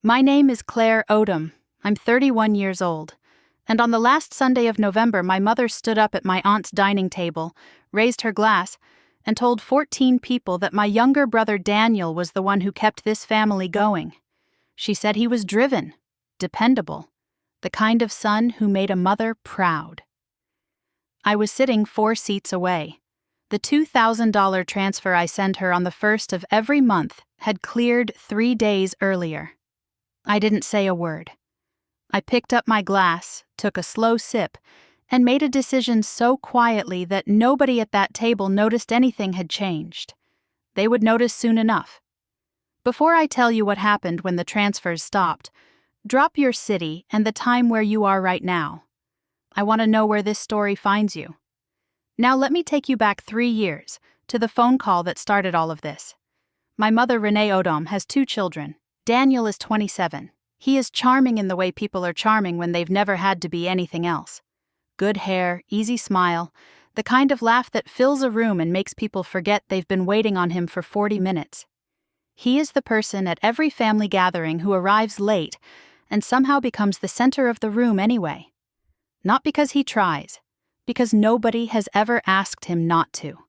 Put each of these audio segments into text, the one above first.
My name is Claire Odom. I'm 31 years old. And on the last Sunday of November, my mother stood up at my aunt's dining table, raised her glass, and told 14 people that my younger brother Daniel was the one who kept this family going. She said he was driven, dependable, the kind of son who made a mother proud. I was sitting 4 seats away. The $2,000 transfer I sent her on the first of every month had cleared 3 days earlier. I didn't say a word. I picked up my glass, took a slow sip, and made a decision so quietly that nobody at that table noticed anything had changed. They would notice soon enough. Before I tell you what happened when the transfers stopped, drop your city and the time where you are right now. I want to know where this story finds you. Now let me take you back 3 years, to the phone call that started all of this. My mother, Renee Odom, has 2 children. Daniel is 27. He is charming in the way people are charming when they've never had to be anything else. Good hair, easy smile, the kind of laugh that fills a room and makes people forget they've been waiting on him for 40 minutes. He is the person at every family gathering who arrives late and somehow becomes the center of the room anyway. Not because he tries, because nobody has ever asked him not to.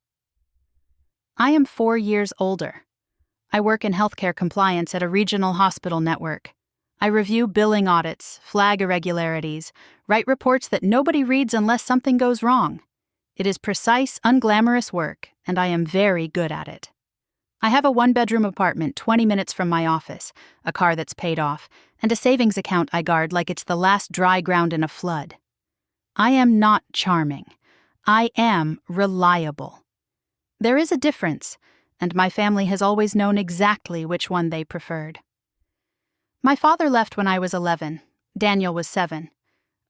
I am 4 years older. I work in healthcare compliance at a regional hospital network. I review billing audits, flag irregularities, write reports that nobody reads unless something goes wrong. It is precise, unglamorous work, and I am very good at it. I have a 1-bedroom apartment 20 minutes from my office, a car that's paid off, and a savings account I guard like it's the last dry ground in a flood. I am not charming. I am reliable. There is a difference, and my family has always known exactly which one they preferred. My father left when I was 11. Daniel was 7.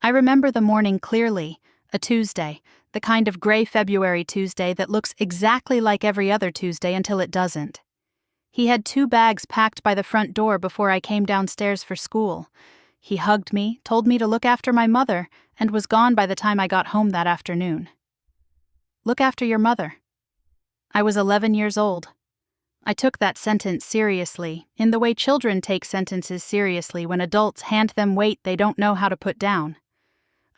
I remember the morning clearly, a Tuesday, the kind of gray February Tuesday that looks exactly like every other Tuesday until it doesn't. He had 2 bags packed by the front door before I came downstairs for school. He hugged me, told me to look after my mother, and was gone by the time I got home that afternoon. Look after your mother. I was 11 years old. I took that sentence seriously, in the way children take sentences seriously when adults hand them weight they don't know how to put down.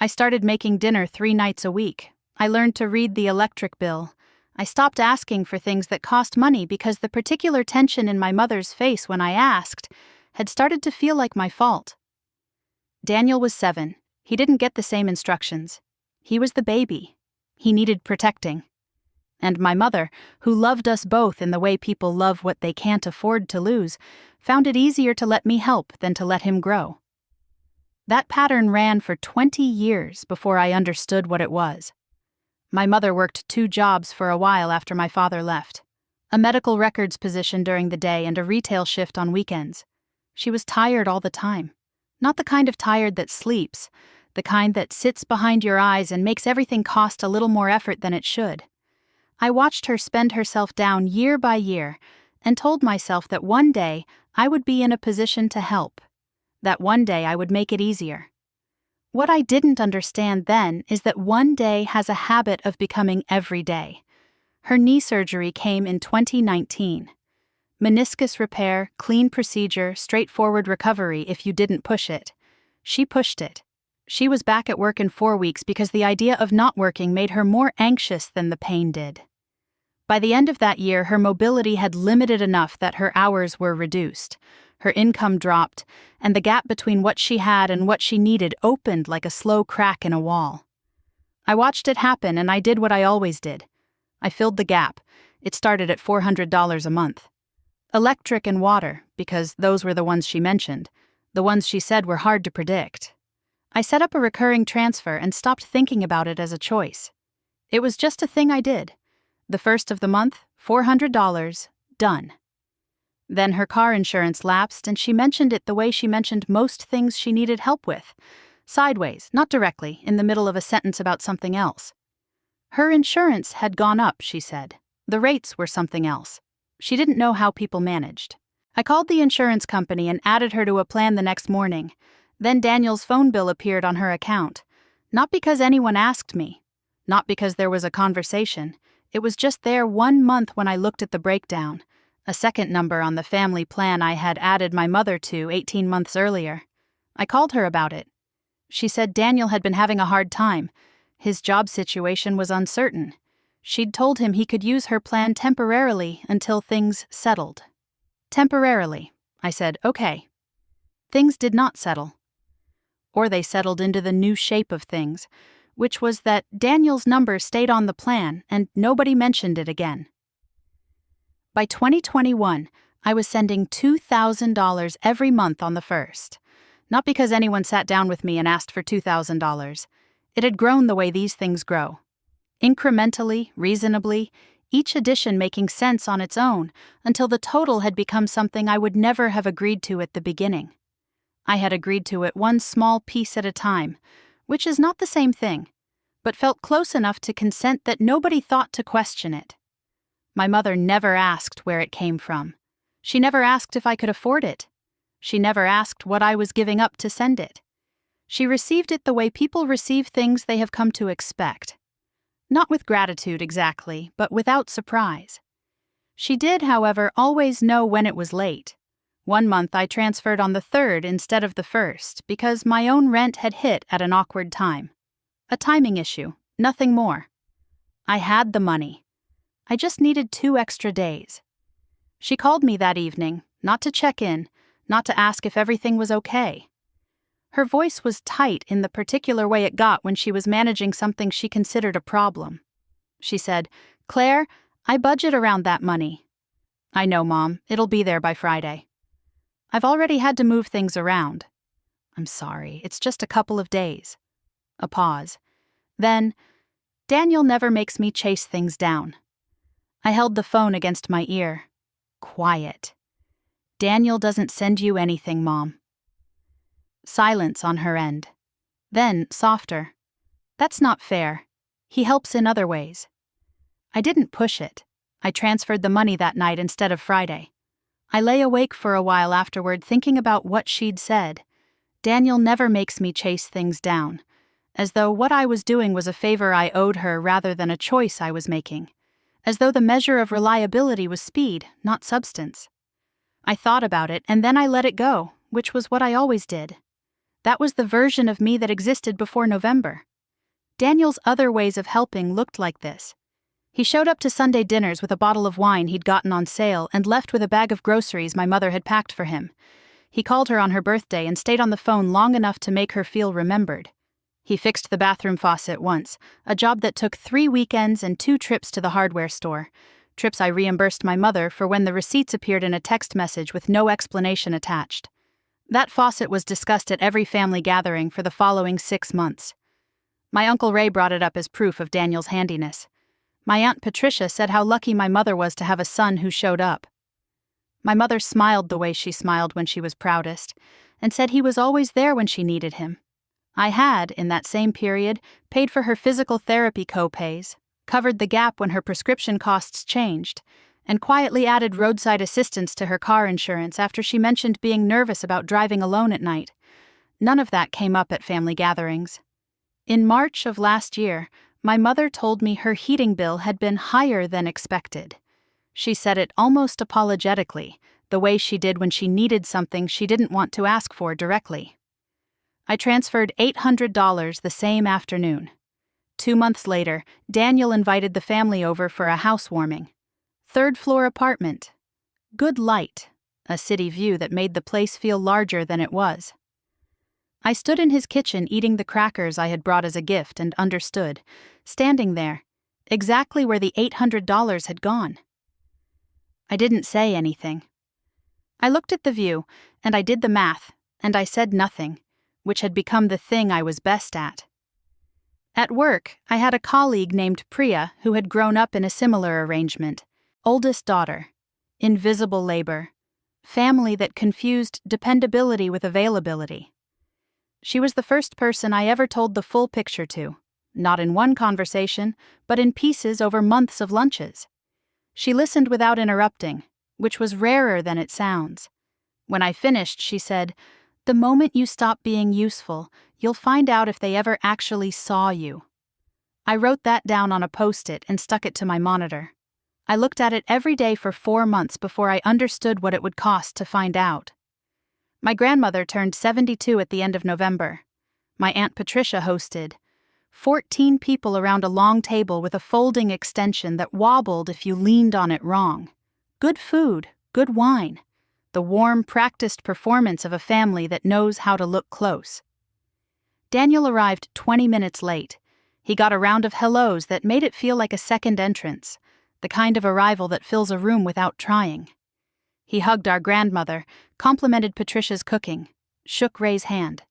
I started making dinner 3 nights a week. I learned to read the electric bill. I stopped asking for things that cost money because the particular tension in my mother's face when I asked had started to feel like my fault. Daniel was 7. He didn't get the same instructions. He was the baby. He needed protecting. And my mother, who loved us both in the way people love what they can't afford to lose, found it easier to let me help than to let him grow. That pattern ran for 20 years before I understood what it was. My mother worked 2 jobs for a while after my father left. A medical records position during the day and a retail shift on weekends. She was tired all the time. Not the kind of tired that sleeps, the kind that sits behind your eyes and makes everything cost a little more effort than it should. I watched her spend herself down year by year and told myself that one day I would be in a position to help, that one day I would make it easier. What I didn't understand then is that one day has a habit of becoming every day. Her knee surgery came in 2019. Meniscus repair, clean procedure, straightforward recovery if you didn't push it. She pushed it. She was back at work in 4 weeks because the idea of not working made her more anxious than the pain did. By the end of that year, her mobility had limited enough that her hours were reduced. Her income dropped, and the gap between what she had and what she needed opened like a slow crack in a wall. I watched it happen, and I did what I always did. I filled the gap. It started at $400 a month. Electric and water, because those were the ones she mentioned, the ones she said were hard to predict. I set up a recurring transfer and stopped thinking about it as a choice. It was just a thing I did. The first of the month, $400, done. Then her car insurance lapsed, and she mentioned it the way she mentioned most things she needed help with. Sideways, not directly, in the middle of a sentence about something else. Her insurance had gone up, she said. The rates were something else. She didn't know how people managed. I called the insurance company and added her to a plan the next morning. Then Daniel's phone bill appeared on her account. Not because anyone asked me. Not because there was a conversation. It was just there 1 month when I looked at the breakdown. a second number on the family plan I had added my mother to 18 months earlier. I called her about it. She said Daniel had been having a hard time. His job situation was uncertain. She'd told him he could use her plan temporarily until things settled. Temporarily. I said, okay. Things did not settle. Or they settled into the new shape of things, which was that Daniel's number stayed on the plan and nobody mentioned it again. By 2021, I was sending $2,000 every month on the first. Not because anyone sat down with me and asked for $2,000. It had grown the way these things grow. Incrementally, reasonably, each addition making sense on its own until the total had become something I would never have agreed to at the beginning. I had agreed to it one small piece at a time, which is not the same thing, but felt close enough to consent that nobody thought to question it. My mother never asked where it came from. She never asked if I could afford it. She never asked what I was giving up to send it. She received it the way people receive things they have come to expect. Not with gratitude exactly, but without surprise. She did, however, always know when it was late. One month I transferred on the 3rd instead of the 1st because my own rent had hit at an awkward time. A timing issue, nothing more. I had the money. I just needed 2 extra days. She called me that evening, not to check in, not to ask if everything was okay. Her voice was tight in the particular way it got when she was managing something she considered a problem. She said, "Claire, I budget around that money." "I know, Mom. It'll be there by Friday." "I've already had to move things around." "I'm sorry. It's just a couple of days." A pause. Then, "Daniel never makes me chase things down." I held the phone against my ear. Quiet. "Daniel doesn't send you anything, Mom." Silence on her end. Then, softer. "That's not fair. He helps in other ways." I didn't push it. I transferred the money that night instead of Friday. I lay awake for a while afterward thinking about what she'd said. Daniel never makes me chase things down, as though what I was doing was a favor I owed her rather than a choice I was making, as though the measure of reliability was speed, not substance. I thought about it and then I let it go, which was what I always did. That was the version of me that existed before November. Daniel's other ways of helping looked like this. He showed up to Sunday dinners with a bottle of wine he'd gotten on sale and left with a bag of groceries my mother had packed for him. He called her on her birthday and stayed on the phone long enough to make her feel remembered. He fixed the bathroom faucet once, a job that took 3 weekends and 2 trips to the hardware store. Trips I reimbursed my mother for when the receipts appeared in a text message with no explanation attached. That faucet was discussed at every family gathering for the following 6 months. My Uncle Ray brought it up as proof of Daniel's handiness. My Aunt Patricia said how lucky my mother was to have a son who showed up. My mother smiled the way she smiled when she was proudest, and said he was always there when she needed him. I had, in that same period, paid for her physical therapy co-pays, covered the gap when her prescription costs changed, and quietly added roadside assistance to her car insurance after she mentioned being nervous about driving alone at night. None of that came up at family gatherings. In March of last year, my mother told me her heating bill had been higher than expected. She said it almost apologetically, the way she did when she needed something she didn't want to ask for directly. I transferred $800 the same afternoon. 2 months later, Daniel invited the family over for a housewarming. 3rd-floor apartment. Good light, a city view that made the place feel larger than it was. I stood in his kitchen eating the crackers I had brought as a gift and understood, standing there, exactly where the $800 had gone. I didn't say anything. I looked at the view, and I did the math, and I said nothing, which had become the thing I was best at. At work, I had a colleague named Priya who had grown up in a similar arrangement. Oldest daughter. Invisible labor. Family that confused dependability with availability. She was the first person I ever told the full picture to, not in one conversation, but in pieces over months of lunches. She listened without interrupting, which was rarer than it sounds. When I finished, she said, "The moment you stop being useful, you'll find out if they ever actually saw you." I wrote that down on a Post-it and stuck it to my monitor. I looked at it every day for 4 months before I understood what it would cost to find out. My grandmother turned 72 at the end of November. My Aunt Patricia hosted 14 people around a long table with a folding extension that wobbled if you leaned on it wrong. Good food, good wine. The warm, practiced performance of a family that knows how to look close. Daniel arrived 20 minutes late. He got a round of hellos that made it feel like a second entrance, the kind of arrival that fills a room without trying. He hugged our grandmother, complimented Patricia's cooking, shook Ray's hand.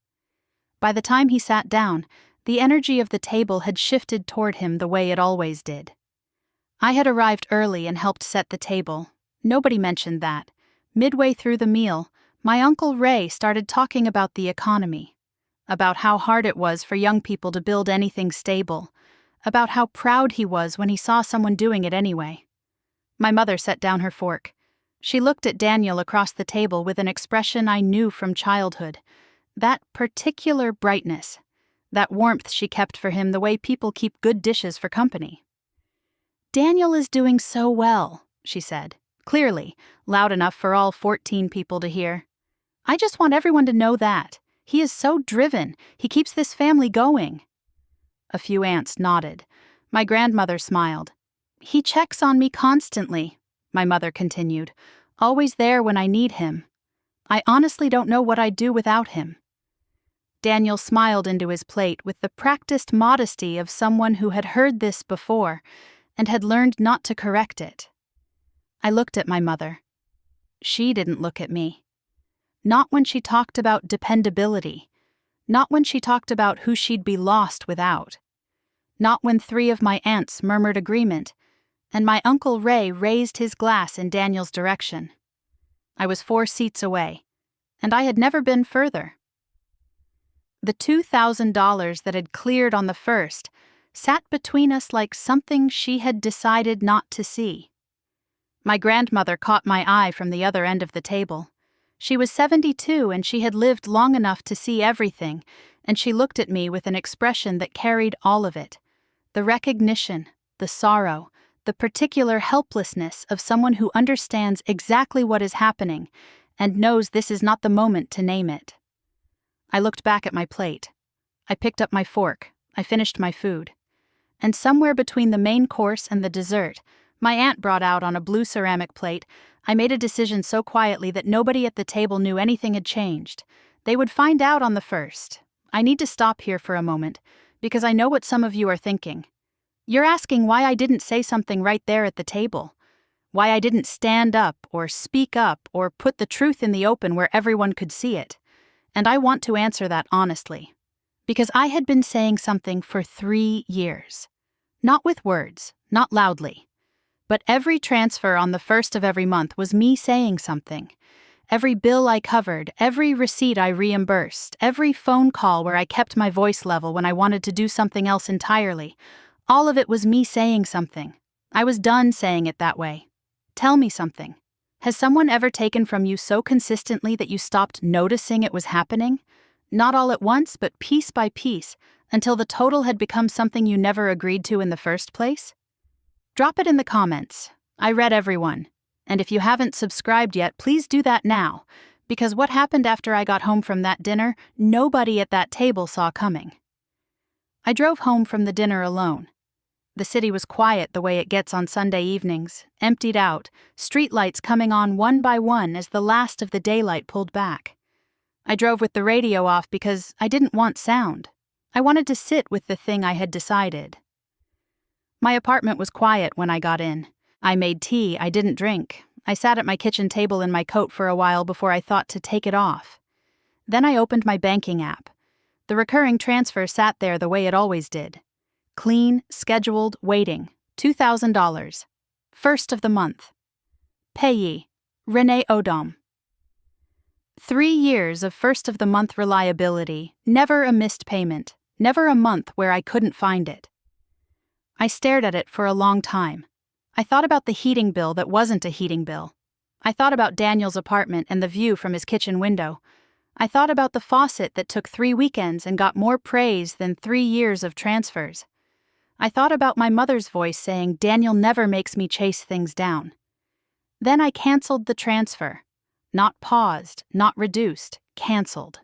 By the time he sat down, the energy of the table had shifted toward him the way it always did. I had arrived early and helped set the table. Nobody mentioned that. Midway through the meal, my Uncle Ray started talking about the economy, about how hard it was for young people to build anything stable, about how proud he was when he saw someone doing it anyway. My mother set down her fork. She looked at Daniel across the table with an expression I knew from childhood, that particular brightness, that warmth she kept for him the way people keep good dishes for company. "Daniel is doing so well," she said, clearly, loud enough for all 14 people to hear. "I just want everyone to know that. He is so driven. He keeps this family going." A few aunts nodded. My grandmother smiled. "He checks on me constantly," my mother continued, "always there when I need him. I honestly don't know what I'd do without him." Daniel smiled into his plate with the practiced modesty of someone who had heard this before and had learned not to correct it. I looked at my mother. She didn't look at me. Not when she talked about dependability. Not when she talked about who she'd be lost without. Not when 3 of my aunts murmured agreement, and my Uncle Ray raised his glass in Daniel's direction. I was 4 seats away, and I had never been further. The $2,000 that had cleared on the first sat between us like something she had decided not to see. My grandmother caught my eye from the other end of the table. She was 72 and she had lived long enough to see everything, and she looked at me with an expression that carried all of it. The recognition, the sorrow, the particular helplessness of someone who understands exactly what is happening and knows this is not the moment to name it. I looked back at my plate. I picked up my fork. I finished my food. And somewhere between the main course and the dessert, my aunt brought out on a blue ceramic plate, I made a decision so quietly that nobody at the table knew anything had changed. They would find out on the first. I need to stop here for a moment, because I know what some of you are thinking. You're asking why I didn't say something right there at the table. Why I didn't stand up or speak up or put the truth in the open where everyone could see it. And I want to answer that honestly. Because I had been saying something for 3 years. Not with words, not loudly. But every transfer on the first of every month was me saying something. Every bill I covered, every receipt I reimbursed, every phone call where I kept my voice level when I wanted to do something else entirely, all of it was me saying something. I was done saying it that way. Tell me something. Has someone ever taken from you so consistently that you stopped noticing it was happening? Not all at once, but piece by piece, until the total had become something you never agreed to in the first place? Drop it in the comments. I read everyone. And if you haven't subscribed yet, please do that now, because what happened after I got home from that dinner, nobody at that table saw coming. I drove home from the dinner alone. The city was quiet the way it gets on Sunday evenings, emptied out, streetlights coming on one by one as the last of the daylight pulled back. I drove with the radio off because I didn't want sound. I wanted to sit with the thing I had decided. My apartment was quiet when I got in. I made tea I didn't drink. I sat at my kitchen table in my coat for a while before I thought to take it off. Then I opened my banking app. The recurring transfer sat there the way it always did. Clean, scheduled, waiting. $2,000. First of the month. Payee. Renee Odom. 3 years of first-of-the-month reliability, never a missed payment, never a month where I couldn't find it. I stared at it for a long time. I thought about the heating bill that wasn't a heating bill. I thought about Daniel's apartment and the view from his kitchen window. I thought about the faucet that took 3 weekends and got more praise than 3 years of transfers. I thought about my mother's voice saying, "Daniel never makes me chase things down." Then I canceled the transfer. Not paused, not reduced, canceled.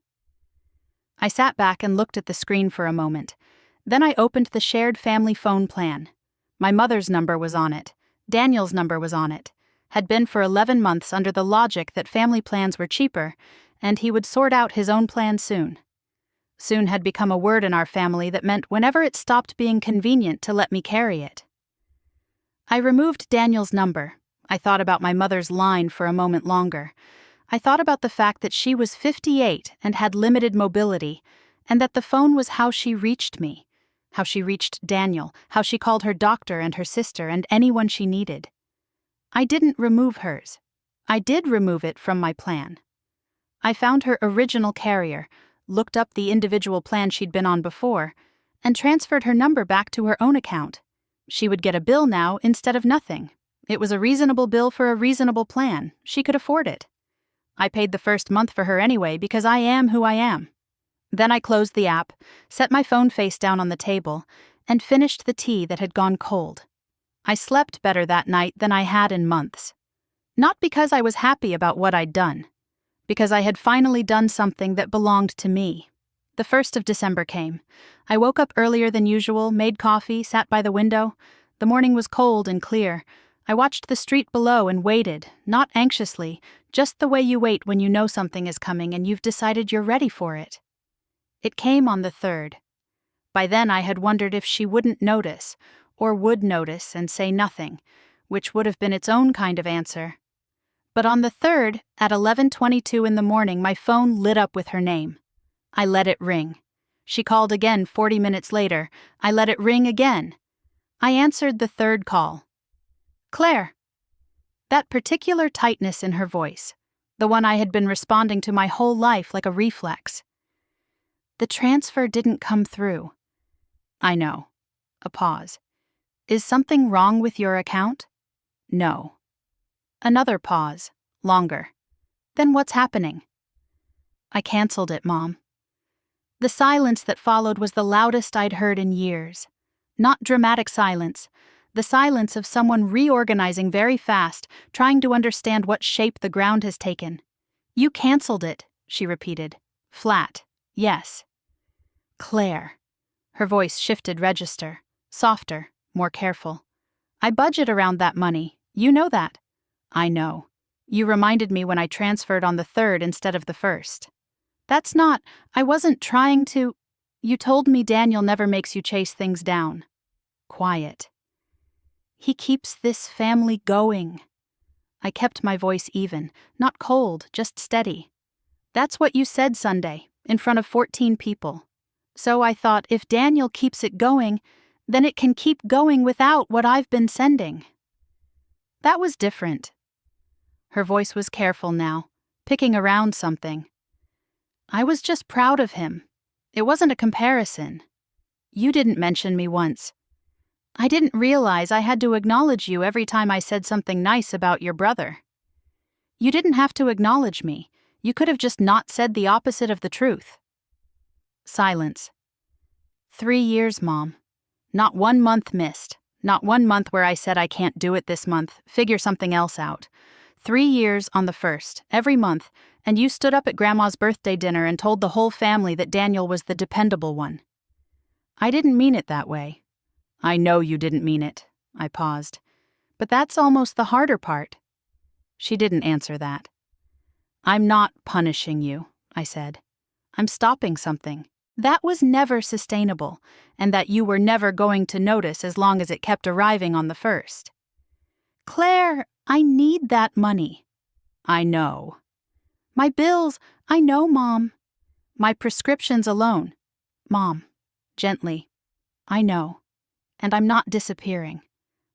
I sat back and looked at the screen for a moment. Then I opened the shared family phone plan. My mother's number was on it. Daniel's number was on it. Had been for 11 months under the logic that family plans were cheaper, and he would sort out his own plan soon. Soon had become a word in our family that meant whenever it stopped being convenient to let me carry it. I removed Daniel's number. I thought about my mother's line for a moment longer. I thought about the fact that she was 58 and had limited mobility, and that the phone was how she reached me, how she reached Daniel, how she called her doctor and her sister and anyone she needed. I didn't remove hers. I did remove it from my plan. I found her original carrier, looked up the individual plan she'd been on before, and transferred her number back to her own account. She would get a bill now instead of nothing. It was a reasonable bill for a reasonable plan. She could afford it. I paid the first month for her anyway because I am who I am. Then I closed the app, set my phone face down on the table, and finished the tea that had gone cold. I slept better that night than I had in months. Not because I was happy about what I'd done, because I had finally done something that belonged to me. The 1st of December came. I woke up earlier than usual, made coffee, sat by the window. The morning was cold and clear. I watched the street below and waited, not anxiously, just the way you wait when you know something is coming and you've decided you're ready for it. It came on the 3rd. By then I had wondered if she wouldn't notice, or would notice and say nothing, which would have been its own kind of answer. But on the 3rd, at 11:22 in the morning, my phone lit up with her name. I let it ring. She called again 40 minutes later. I let it ring again. I answered the 3rd call. "Claire." That particular tightness in her voice, the one I had been responding to my whole life like a reflex. "The transfer didn't come through." "I know." A pause. "Is something wrong with your account?" "No." Another pause, longer. "Then what's happening?" "I canceled it, Mom." The silence that followed was the loudest I'd heard in years. Not dramatic silence, the silence of someone reorganizing very fast, trying to understand what shape the ground has taken. "You canceled it," she repeated. Flat. "Yes." "Claire." Her voice shifted register. Softer, more careful. "I budget around that money. You know that." "I know. You reminded me when I transferred on the 3rd instead of the 1st. That's not, I wasn't trying to. You told me Daniel never makes you chase things down." Quiet. "He keeps this family going." I kept my voice even, not cold, just steady. "That's what you said Sunday, in front of 14 people. So I thought if Daniel keeps it going, then it can keep going without what I've been sending." That was different. Her voice was careful now, picking around something. "I was just proud of him. It wasn't a comparison. You didn't mention me once. I didn't realize I had to acknowledge you every time I said something nice about your brother. You didn't have to acknowledge me. You could have just not said the opposite of the truth." Silence. 3 years, Mom. Not 1 month missed. Not 1 month where I said I can't do it this month, figure something else out. 3 years on the 1st, every month, and you stood up at Grandma's birthday dinner and told the whole family that Daniel was the dependable one. I didn't mean it that way. "I know you didn't mean it." I paused. "But that's almost the harder part." She didn't answer that. "I'm not punishing you," I said. "I'm stopping something. That was never sustainable, and that you were never going to notice as long as it kept arriving on the 1st. "Claire, I need that money." "I know." "My bills." "I know, Mom." "My prescriptions alone." "Mom." Gently. "I know. And I'm not disappearing.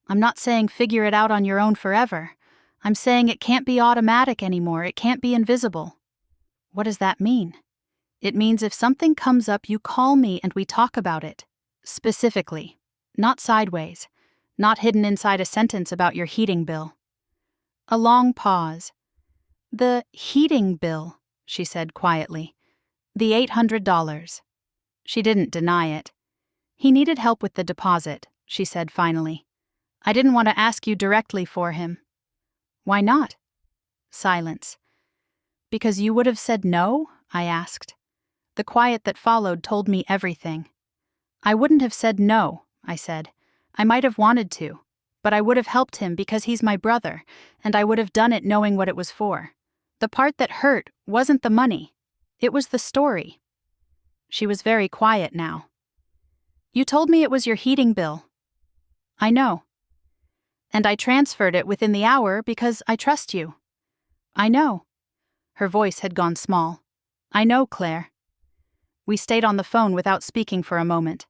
I'm not saying figure it out on your own forever. I'm saying it can't be automatic anymore. It can't be invisible." "What does that mean?" "It means if something comes up, you call me and we talk about it. Specifically. Not sideways. Not hidden inside a sentence about your heating bill." A long pause. "The heating bill," she said quietly. "The $800. She didn't deny it. "He needed help with the deposit. she said finally. I didn't want to ask you directly for him. Why not? Silence. Because you would have said no? I asked. The quiet that followed told me everything. I wouldn't have said no, I said. I might have wanted to, but I would have helped him because he's my brother, and I would have done it knowing what it was for. The part that hurt wasn't the money. It was the story. She was very quiet now. You told me it was your heating bill. I know. And I transferred it within the hour because I trust you. I know. Her voice had gone small. I know, Claire. We stayed on the phone without speaking for a moment.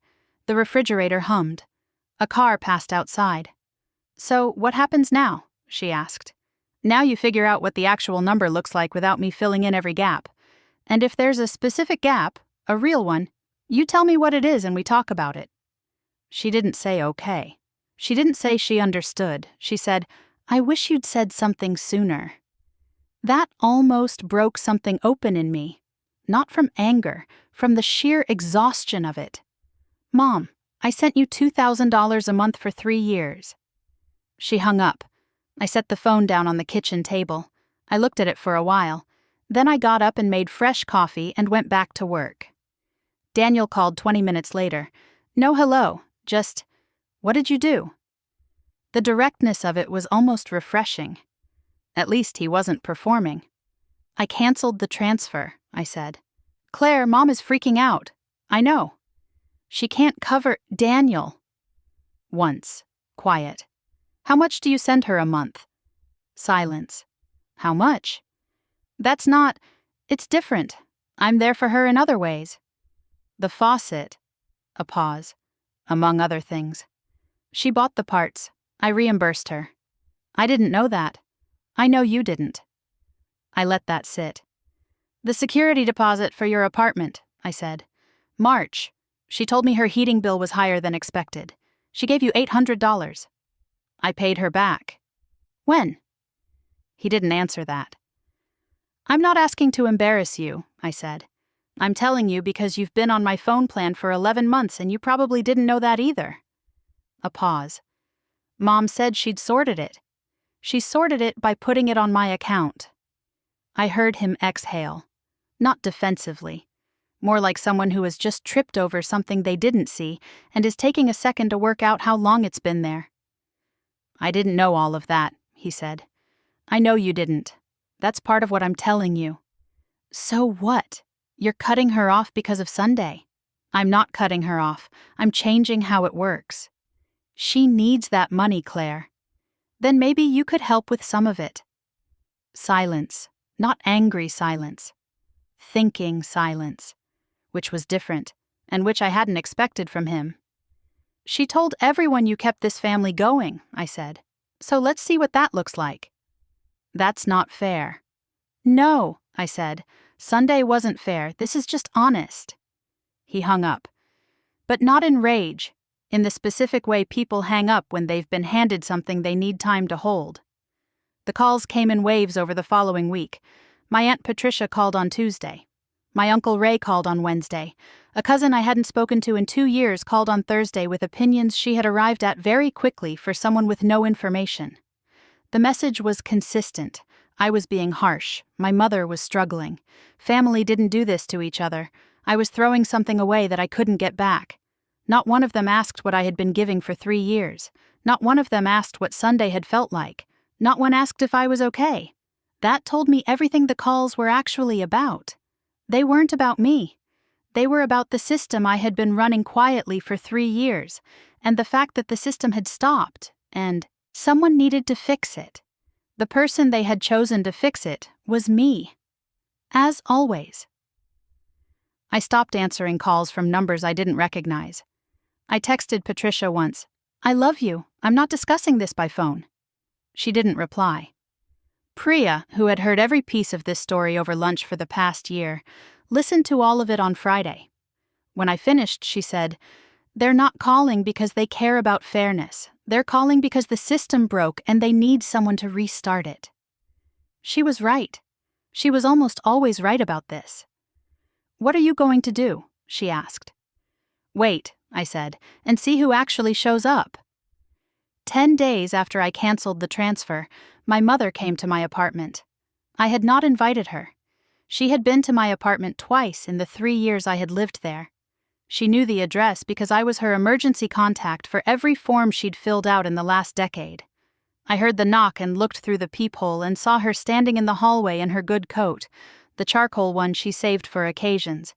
The refrigerator hummed. A car passed outside. So, what happens now? She asked. Now you figure out what the actual number looks like without me filling in every gap. And if there's a specific gap, a real one, you tell me what it is and we talk about it. She didn't say okay. She didn't say she understood. She said, I wish you'd said something sooner. That almost broke something open in me. Not from anger, from the sheer exhaustion of it. Mom, I sent you $2,000 a month for 3 years. She hung up. I set the phone down on the kitchen table. I looked at it for a while. Then I got up and made fresh coffee and went back to work. Daniel called 20 minutes later. No hello, just, what did you do? The directness of it was almost refreshing. At least he wasn't performing. I canceled the transfer, I said. Claire, Mom is freaking out. I know. She can't cover Daniel. Once. Quiet. How much do you send her a month? Silence. How much? That's not. It's different. I'm there for her in other ways. The faucet. A pause. Among other things. She bought the parts. I reimbursed her. I didn't know that. I know you didn't. I let that sit. The security deposit for your apartment, I said. March. She told me her heating bill was higher than expected. She gave you $800. I paid her back. When? He didn't answer that. I'm not asking to embarrass you, I said. I'm telling you because you've been on my phone plan for 11 months and you probably didn't know that either. A pause. Mom said she'd sorted it. She sorted it by putting it on my account. I heard him exhale. Not defensively. More like someone who has just tripped over something they didn't see and is taking a second to work out how long it's been there. I didn't know all of that, he said. I know you didn't. That's part of what I'm telling you. So what? You're cutting her off because of Sunday. I'm not cutting her off. I'm changing how it works. She needs that money, Claire. Then maybe you could help with some of it. Silence. Not angry silence. Thinking silence. Which was different, and which I hadn't expected from him. She told everyone you kept this family going, I said. So let's see what that looks like. That's not fair. No, I said. Sunday wasn't fair. This is just honest. He hung up. But not in rage, in the specific way people hang up when they've been handed something they need time to hold. The calls came in waves over the following week. My Aunt Patricia called on Tuesday. My Uncle Ray called on Wednesday. A cousin I hadn't spoken to in 2 years called on Thursday with opinions she had arrived at very quickly for someone with no information. The message was consistent. I was being harsh. My mother was struggling. Family didn't do this to each other. I was throwing something away that I couldn't get back. Not one of them asked what I had been giving for 3 years. Not one of them asked what Sunday had felt like. Not one asked if I was okay. That told me everything the calls were actually about. They weren't about me. They were about the system I had been running quietly for 3 years, and the fact that the system had stopped, and someone needed to fix it. The person they had chosen to fix it was me. As always. I stopped answering calls from numbers I didn't recognize. I texted Patricia once, I love you, I'm not discussing this by phone. She didn't reply. Priya, who had heard every piece of this story over lunch for the past year, listened to all of it on Friday. When I finished, she said, They're not calling because they care about fairness. They're calling because the system broke and they need someone to restart it. She was right. She was almost always right about this. What are you going to do? She asked. Wait, I said, and see who actually shows up. 10 days after I canceled the transfer, my mother came to my apartment. I had not invited her. She had been to my apartment twice in the 3 years I had lived there. She knew the address because I was her emergency contact for every form she'd filled out in the last decade. I heard the knock and looked through the peephole and saw her standing in the hallway in her good coat, the charcoal one she saved for occasions,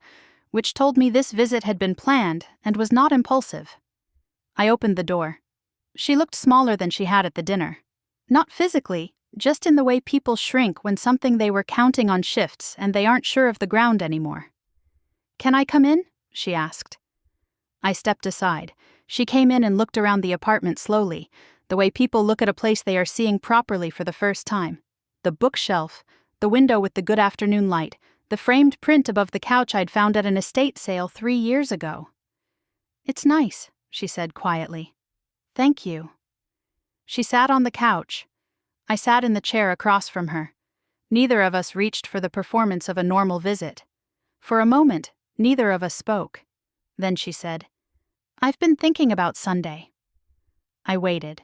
which told me this visit had been planned and was not impulsive. I opened the door. She looked smaller than she had at the dinner. Not physically, just in the way people shrink when something they were counting on shifts and they aren't sure of the ground anymore. "Can I come in?" she asked. I stepped aside. She came in and looked around the apartment slowly, the way people look at a place they are seeing properly for the first time. The bookshelf, the window with the good afternoon light, the framed print above the couch I'd found at an estate sale 3 years ago. "It's nice," she said quietly. "Thank you." She sat on the couch. I sat in the chair across from her. Neither of us reached for the performance of a normal visit. For a moment, neither of us spoke. Then she said, "I've been thinking about Sunday." I waited.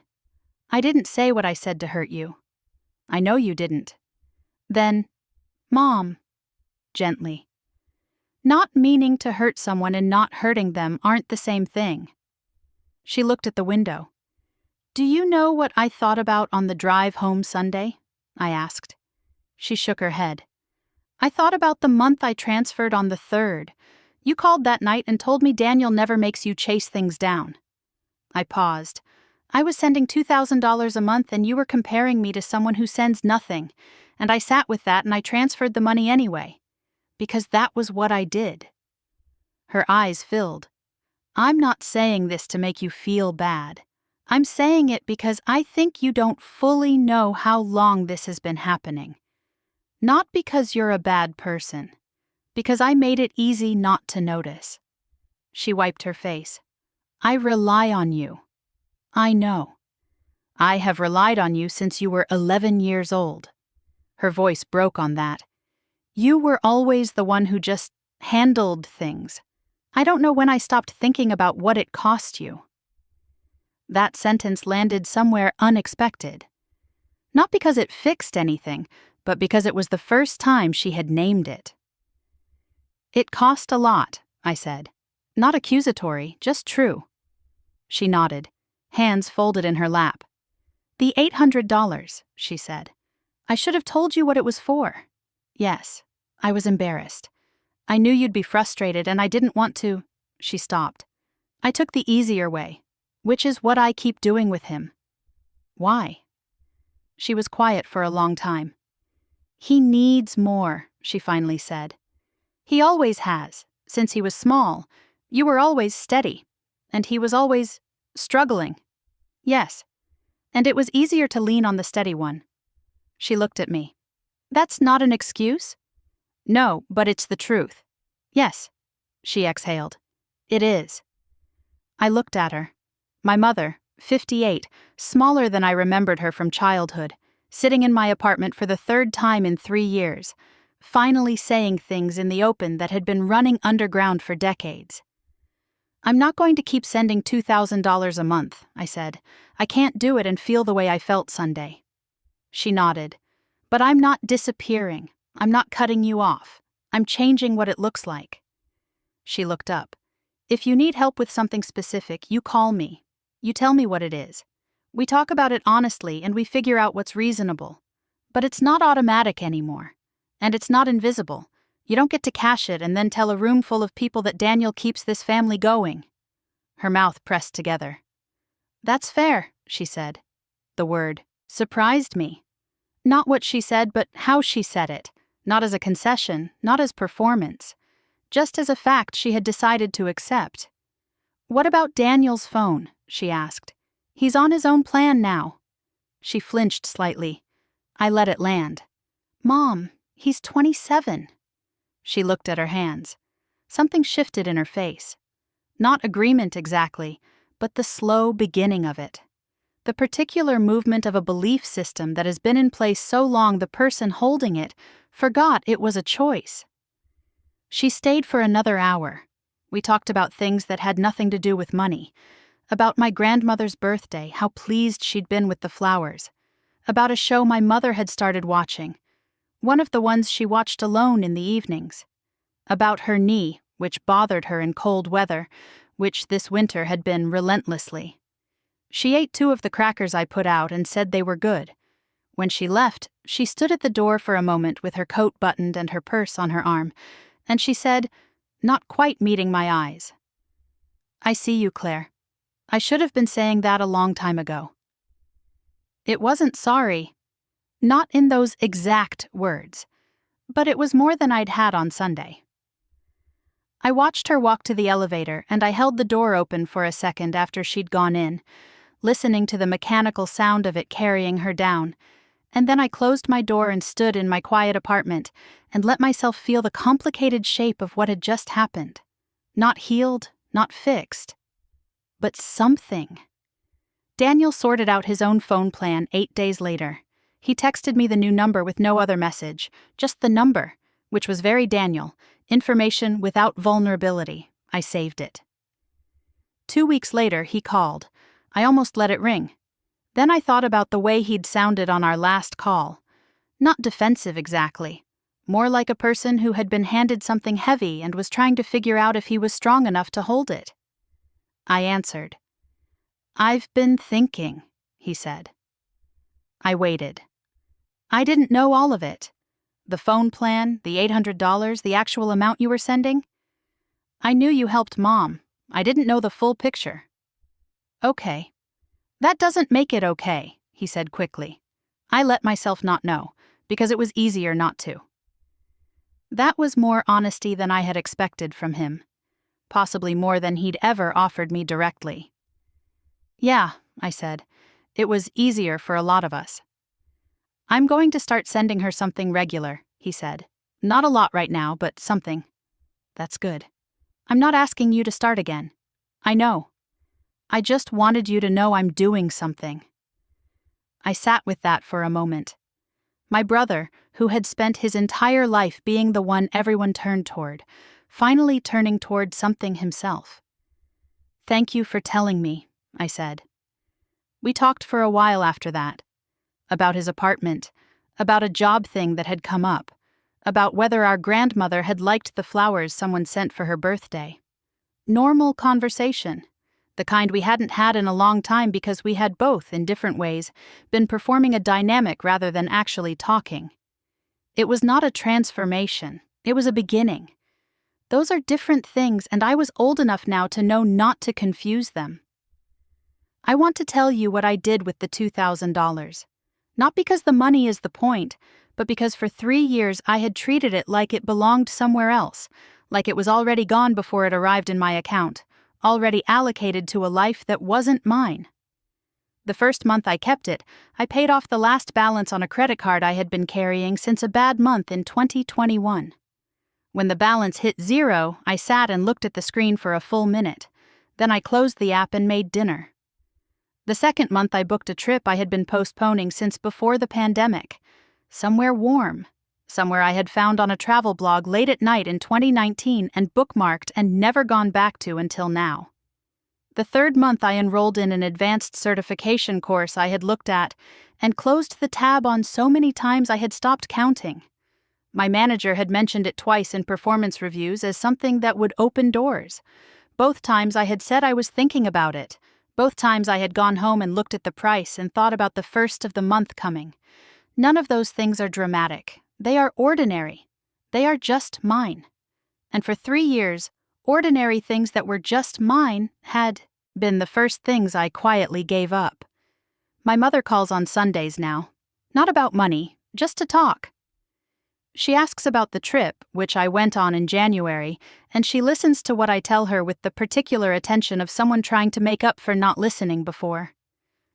"I didn't say what I said to hurt you." "I know you didn't." Then, "Mom," gently. Not meaning to hurt someone and not hurting them aren't the same thing. She looked at the window. "Do you know what I thought about on the drive home Sunday?" I asked. She shook her head. "I thought about the month I transferred on the 3rd. You called that night and told me Daniel never makes you chase things down." I paused. "I was sending $2,000 a month and you were comparing me to someone who sends nothing, and I sat with that and I transferred the money anyway. Because that was what I did." Her eyes filled. "I'm not saying this to make you feel bad. I'm saying it because I think you don't fully know how long this has been happening. Not because you're a bad person. Because I made it easy not to notice." She wiped her face. "I rely on you." "I know. I have relied on you since you were 11 years old." Her voice broke on that. "You were always the one who just handled things. I don't know when I stopped thinking about what it cost you." That sentence landed somewhere unexpected. Not because it fixed anything, but because it was the first time she had named it. "It cost a lot," I said. Not accusatory, just true. She nodded, hands folded in her lap. "The $800, she said. "I should have told you what it was for." "Yes." I was embarrassed. "I knew you'd be frustrated and I didn't want to." She stopped. "I took the easier way, which is what I keep doing with him." "Why?" She was quiet for a long time. "He needs more," she finally said. "He always has, since he was small. You were always steady, and he was always struggling." "Yes. And it was easier to lean on the steady one." She looked at me. "That's not an excuse?" "No, but it's the truth." "Yes." She exhaled. "It is." I looked at her. My mother, 58, smaller than I remembered her from childhood, sitting in my apartment for the 3rd time in 3 years, finally saying things in the open that had been running underground for decades. "I'm not going to keep sending $2,000 a month," I said. "I can't do it and feel the way I felt Sunday." She nodded. "But I'm not disappearing. I'm not cutting you off. I'm changing what it looks like." She looked up. "If you need help with something specific, you call me. You tell me what it is. We talk about it honestly and we figure out what's reasonable. But it's not automatic anymore. And it's not invisible. You don't get to cash it and then tell a room full of people that Daniel keeps this family going." Her mouth pressed together. "That's fair," she said. The word surprised me. Not what she said, but how she said it. Not as a concession, not as performance. Just as a fact she had decided to accept. "What about Daniel's phone?" she asked. "He's on his own plan now." She flinched slightly. I let it land. "Mom, he's 27. She looked at her hands. Something shifted in her face. Not agreement exactly, but the slow beginning of it. The particular movement of a belief system that has been in place so long the person holding it forgot it was a choice. She stayed for another hour. We talked about things that had nothing to do with money. About my grandmother's birthday, how pleased she'd been with the flowers. About a show my mother had started watching. One of the ones she watched alone in the evenings. About her knee, which bothered her in cold weather, which this winter had been relentlessly. She ate 2 of the crackers I put out and said they were good. When she left, she stood at the door for a moment with her coat buttoned and her purse on her arm, and she said, not quite meeting my eyes, "I see you, Claire. I should have been saying that a long time ago." It wasn't sorry. Not in those exact words. But it was more than I'd had on Sunday. I watched her walk to the elevator, and I held the door open for a second after she'd gone in, listening to the mechanical sound of it carrying her down, and then I closed my door and stood in my quiet apartment and let myself feel the complicated shape of what had just happened. Not healed, not fixed, but something. Daniel sorted out his own phone plan 8 days later. He texted me the new number with no other message, just the number, which was very Daniel, information without vulnerability. I saved it. 2 weeks later, he called. I almost let it ring. Then I thought about the way he'd sounded on our last call. Not defensive exactly. More like a person who had been handed something heavy and was trying to figure out if he was strong enough to hold it. I answered. "I've been thinking," he said. I waited. I didn't know all of it. The phone plan, the $800, the actual amount you were sending. I knew you helped Mom. I didn't know the full picture. "Okay. That doesn't make it okay," he said quickly. I let myself not know, because it was easier not to. That was more honesty than I had expected from him. Possibly more than he'd ever offered me directly. "Yeah," I said. "It was easier for a lot of us." "I'm going to start sending her something regular," he said. "Not a lot right now, but something." "That's good. I'm not asking you to start again. I know. I just wanted you to know I'm doing something." I sat with that for a moment. My brother, who had spent his entire life being the one everyone turned toward, finally turning toward something himself. "Thank you for telling me," I said. We talked for a while after that. About his apartment, about a job thing that had come up, about whether our grandmother had liked the flowers someone sent for her birthday. Normal conversation, the kind we hadn't had in a long time because we had both, in different ways, been performing a dynamic rather than actually talking. It was not a transformation, it was a beginning. Those are different things, and I was old enough now to know not to confuse them. I want to tell you what I did with the $2,000. Not because the money is the point, but because for 3 years I had treated it like it belonged somewhere else, like it was already gone before it arrived in my account, already allocated to a life that wasn't mine. The first month I kept it, I paid off the last balance on a credit card I had been carrying since a bad month in 2021. When the balance hit 0, I sat and looked at the screen for a full minute. Then I closed the app and made dinner. The second month I booked a trip I had been postponing since before the pandemic. Somewhere warm. Somewhere I had found on a travel blog late at night in 2019 and bookmarked and never gone back to until now. The third month I enrolled in an advanced certification course I had looked at and closed the tab on so many times I had stopped counting. My manager had mentioned it twice in performance reviews as something that would open doors. Both times I had said I was thinking about it. Both times I had gone home and looked at the price and thought about the first of the month coming. None of those things are dramatic. They are ordinary. They are just mine. And for 3 years, ordinary things that were just mine had been the first things I quietly gave up. My mother calls on Sundays now. Not about money, just to talk. She asks about the trip, which I went on in January, and she listens to what I tell her with the particular attention of someone trying to make up for not listening before.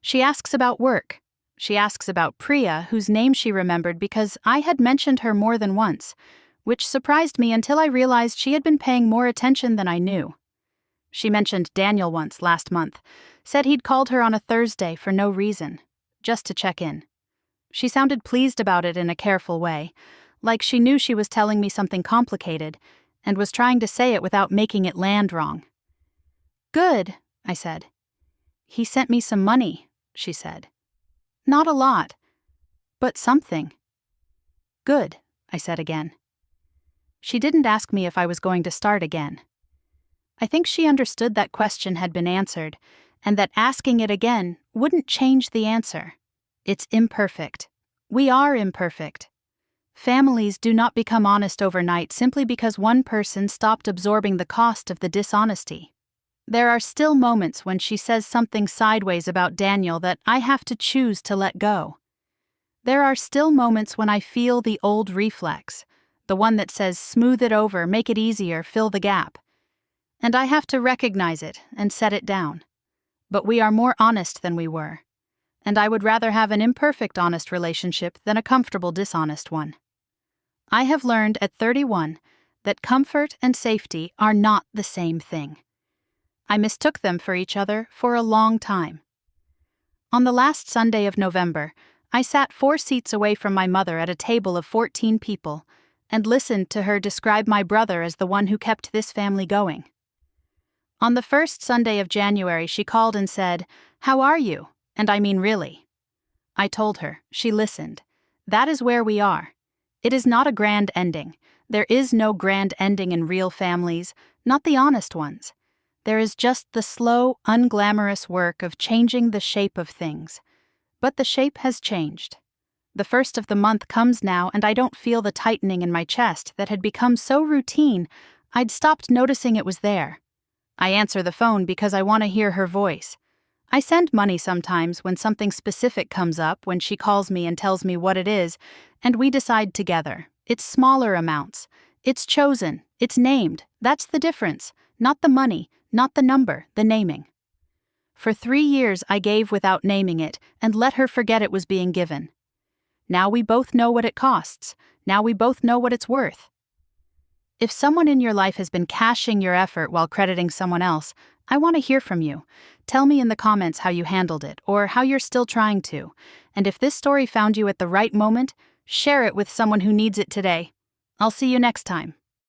She asks about work. She asks about Priya, whose name she remembered because I had mentioned her more than once, which surprised me until I realized she had been paying more attention than I knew. She mentioned Daniel once last month, said he'd called her on a Thursday for no reason, just to check in. She sounded pleased about it in a careful way, like she knew she was telling me something complicated, and was trying to say it without making it land wrong. "Good," I said. "He sent me some money," she said. "Not a lot, but something." "Good," I said again. She didn't ask me if I was going to start again. I think she understood that question had been answered, and that asking it again wouldn't change the answer. It's imperfect. We are imperfect. Families do not become honest overnight simply because one person stopped absorbing the cost of the dishonesty. There are still moments when she says something sideways about Daniel that I have to choose to let go. There are still moments when I feel the old reflex, the one that says smooth it over, make it easier, fill the gap. And I have to recognize it and set it down. But we are more honest than we were. And I would rather have an imperfect honest relationship than a comfortable dishonest one. I have learned at 31 that comfort and safety are not the same thing. I mistook them for each other for a long time. On the last Sunday of November, I sat 4 seats away from my mother at a table of 14 people and listened to her describe my brother as the one who kept this family going. On the first Sunday of January, she called and said, "How are you?" And I mean really. I told her. She listened. That is where we are. It is not a grand ending. There is no grand ending in real families, not the honest ones. There is just the slow, unglamorous work of changing the shape of things. But the shape has changed. The first of the month comes now, and I don't feel the tightening in my chest that had become so routine I'd stopped noticing it was there. I answer the phone because I want to hear her voice. I send money sometimes when something specific comes up, when she calls me and tells me what it is, and we decide together. It's smaller amounts. It's chosen. It's named. That's the difference. Not the money, not the number, the naming. For 3 years I gave without naming it and let her forget it was being given. Now we both know what it costs. Now we both know what it's worth. If someone in your life has been cashing your effort while crediting someone else, I want to hear from you. Tell me in the comments how you handled it, or how you're still trying to. And if this story found you at the right moment, share it with someone who needs it today. I'll see you next time.